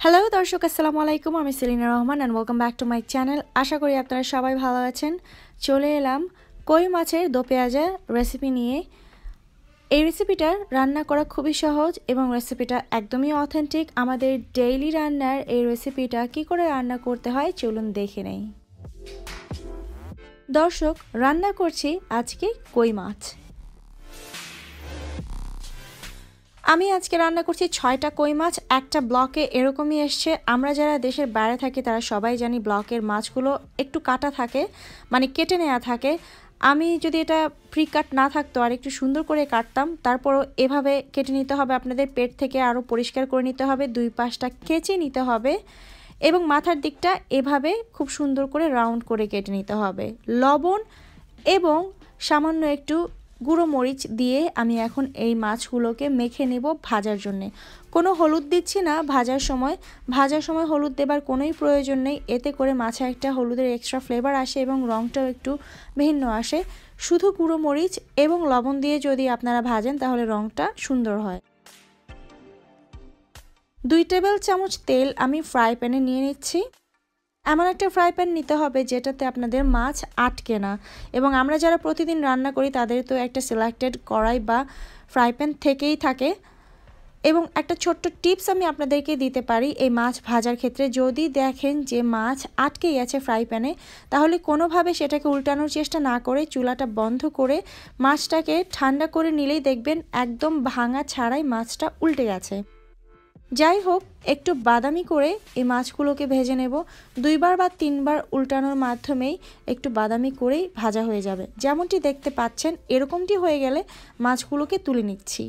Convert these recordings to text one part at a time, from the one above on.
Hello দর্শক, আসসালামু আলাইকুম। আমি Selina Rahman and welcome back to my channel. আশা করি আপনারা সবাই ভালো আছেন। চলে এলাম কই মাছের দো পেঁয়াজা রেসিপি নিয়ে। এই রেসিপিটা রান্না করা খুবই সহজ এবং রেসিপিটা একদমই অথেন্টিক। আমাদের ডেইলি রান্নার এই রেসিপিটা কী করে রান্না করতে হয় চলুন দেখে নেই। দর্শক, রান্না করছি আজকে কই মাছ। আমি আজকে রান্না করছি 6টা কই মাছ। একটা ব্লকে এরকমই এসছে। আমরা যারা দেশের বাইরে থাকি তারা সবাই জানি ব্লকের মাছগুলো একটু কাটা থাকে, মানে কেটে নেওয়া থাকে। আমি যদি এটা প্রি কাট না থাকতো আর একটু সুন্দর করে কাটতাম, তারপরও এভাবে কেটে নিতে হবে। আপনাদের পেট থেকে আরও পরিষ্কার করে নিতে হবে, দুই পাশটা কেচে নিতে হবে এবং মাথার দিকটা এভাবে খুব সুন্দর করে রাউন্ড করে কেটে নিতে হবে। লবণ এবং সামান্য একটু গুঁড়ো মরিচ দিয়ে আমি এখন এই মাছগুলোকে মেখে নেব ভাজার জন্যে। কোনো হলুদ দিচ্ছি না ভাজার সময় হলুদ দেবার কোনোই প্রয়োজন নেই। এতে করে মাছে একটা হলুদের এক্সট্রা ফ্লেভার আসে এবং রঙটাও একটু ভিন্ন আসে। শুধু গুঁড়ো মরিচ এবং লবণ দিয়ে যদি আপনারা ভাজেন তাহলে রঙটা সুন্দর হয়। 2 টেবিল চামচ তেল আমি ফ্রাই প্যানে নিয়ে নিচ্ছি। এমন একটা ফ্রাই প্যান নিতে হবে যেটাতে আপনাদের মাছ আটকে না, এবং আমরা যারা প্রতিদিন রান্না করি তাদের তো একটা সিলেক্টেড কড়াই বা ফ্রাই প্যান থেকেই থাকে। এবং একটা ছোট্ট টিপস আমি আপনাদেরকে দিতে পারি এই মাছ ভাজার ক্ষেত্রে, যদি দেখেন যে মাছ আটকে গেছে ফ্রাই প্যানে, তাহলে কোনোভাবে সেটাকে উল্টানোর চেষ্টা না করে চুলাটা বন্ধ করে মাছটাকে ঠান্ডা করে নিলেই দেখবেন একদম ভাঙা ছাড়াই মাছটা উল্টে গেছে। যাই হোক, একটু বাদামি করে এই মাছগুলোকে ভেজে নেব। 2বার বা 3বার উল্টানোর মাধ্যমেই একটু বাদামি করেই ভাজা হয়ে যাবে। যেমনটি দেখতে পাচ্ছেন এরকমটি হয়ে গেলে মাছগুলোকে তুলে নিচ্ছি।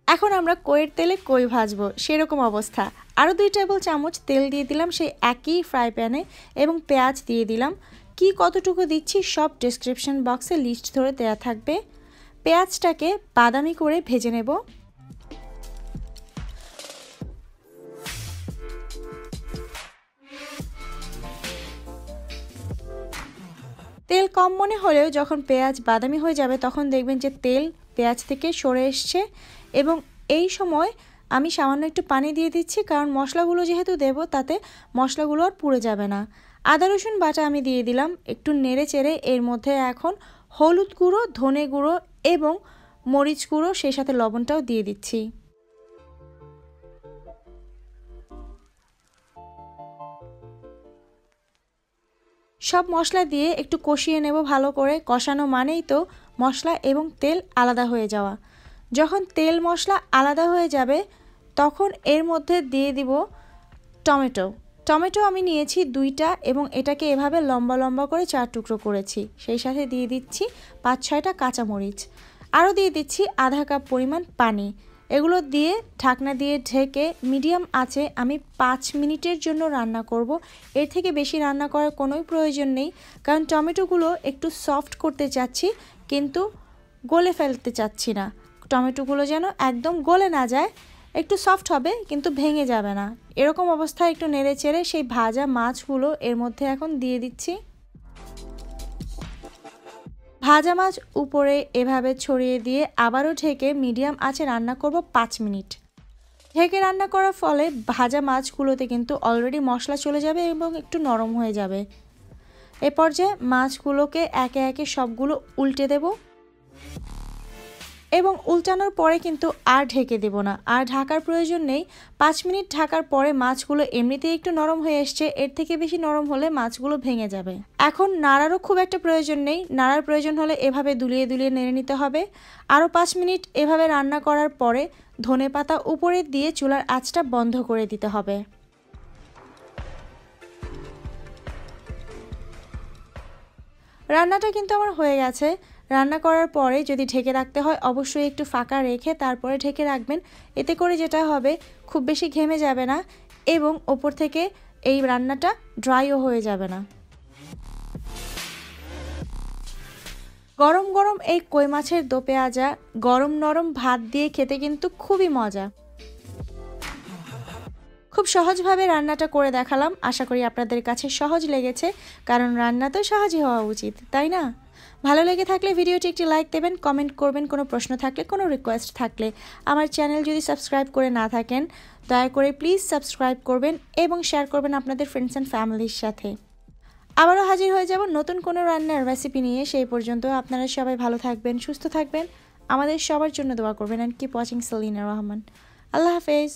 এখন আমরা কইয়ের তেলে কই ভাজবো, সেরকম অবস্থা। আরও 2 টেবিল চামচ তেল দিয়ে দিলাম সেই একই ফ্রাই প্যানে এবং পেঁয়াজ দিয়ে দিলাম। কি কতটুকু দিচ্ছি সব ডেসক্রিপশন বক্সে লিস্ট ধরে দেওয়া থাকবে। পেঁয়াজটাকে বাদামি করে ভেজে নেব। তেল কম মনে হলেও যখন পেঁয়াজ বাদামি হয়ে যাবে তখন দেখবেন যে তেল পেঁয়াজ থেকে সরে এসছে, এবং এই সময় আমি সামান্য একটু পানি দিয়ে দিচ্ছি, কারণ মশলাগুলো যেহেতু দেব তাতে মশলাগুলো আর পুড়ে যাবে না। আদা রসুন বাটা আমি দিয়ে দিলাম। একটু নেড়ে চেড়ে এর মধ্যে এখন হলুদ গুঁড়ো, ধনে গুঁড়ো এবং মরিচ গুঁড়ো, সেই সাথে লবণটাও দিয়ে দিচ্ছি। সব মশলা দিয়ে একটু কষিয়ে নেব ভালো করে। কষানো মানেই তো মশলা এবং তেল আলাদা হয়ে যাওয়া। যখন তেল মশলা আলাদা হয়ে যাবে তখন এর মধ্যে দিয়ে দিব টমেটো আমি নিয়েছি 2টা এবং এটাকে এভাবে লম্বা লম্বা করে 4 টুকরো করেছি। সেই সাথে দিয়ে দিচ্ছি 5-6টা কাঁচামরিচ, আরও দিয়ে দিচ্ছি আধা কাপ পরিমাণ পানি। এগুলো দিয়ে ঢাকনা দিয়ে ঢেকে মিডিয়াম আঁচে আমি 5 মিনিটের জন্য রান্না করব। এর থেকে বেশি রান্না করার কোনোই প্রয়োজন নেই, কারণ টমেটোগুলো একটু সফট করতে চাচ্ছি কিন্তু গলে ফেলতে চাচ্ছি না। টমেটোগুলো যেন একদম গলে না যায়, একটু সফট হবে কিন্তু ভেঙে যাবে না। এরকম অবস্থায় একটু নেড়ে চেড়ে সেই ভাজা মাছগুলো এর মধ্যে এখন দিয়ে দিচ্ছি। ভাজা মাছ উপরে এভাবে ছড়িয়ে দিয়ে আবারও ঢেকে মিডিয়াম আঁচে রান্না করব 5 মিনিট। ঢেকে রান্না করার ফলে ভাজা মাছগুলোতে কিন্তু অলরেডি মশলা চলে যাবে এবং একটু নরম হয়ে যাবে। এ পর্যায়ে মাছগুলোকে একে একে সবগুলো উল্টে দেব এবং উল্টানোর পরে কিন্তু আর ঢেকে দেব না, আর ঢাকার প্রয়োজন নেই। 5 মিনিট ঢাকার পরে মাছগুলো এমনিতেই একটু নরম হয়ে এসছে, এর থেকে বেশি নরম হলে মাছগুলো ভেঙে যাবে। এখন নাড়ারও খুব একটা প্রয়োজন নেই, নাড়ার প্রয়োজন হলে এভাবে দুলিয়ে দুলিয়ে নেড়ে নিতে হবে। আরও 5 মিনিট এভাবে রান্না করার পরে ধনেপাতা উপরে দিয়ে চুলার আঁচটা বন্ধ করে দিতে হবে। রান্নাটা কিন্তু আমার হয়ে গেছে। রান্না করার পরে যদি ঢেকে রাখতে হয় অবশ্যই একটু ফাঁকা রেখে তারপরে ঢেকে রাখবেন। এতে করে যেটা হবে খুব বেশি ঘেমে যাবে না এবং ওপর থেকে এই রান্নাটা ড্রাইও হয়ে যাবে না। গরম গরম এই কই মাছের দো পেঁয়াজা গরম নরম ভাত দিয়ে খেতে কিন্তু খুবই মজা। খুব সহজভাবে রান্নাটা করে দেখালাম। আশা করি আপনাদের কাছে সহজ লেগেছে, কারণ রান্না তো সহজই হওয়া উচিত, তাই না? ভালো লেগে থাকলে ভিডিওটি একটি লাইক দেবেন, কমেন্ট করবেন, কোনো প্রশ্ন থাকলে, কোনো রিকোয়েস্ট থাকলে। আমার চ্যানেল যদি সাবস্ক্রাইব করে না থাকেন দয়া করে প্লিজ সাবস্ক্রাইব করবেন এবং শেয়ার করবেন আপনাদের ফ্রেন্ডস অ্যান্ড ফ্যামিলির সাথে। আবারও হাজির হয়ে যাব নতুন কোনো রান্নার রেসিপি নিয়ে। সেই পর্যন্ত আপনারা সবাই ভালো থাকবেন, সুস্থ থাকবেন, আমাদের সবার জন্য দোয়া করবেন। And keep watching Selina Rahman. আল্লাহ হাফেজ।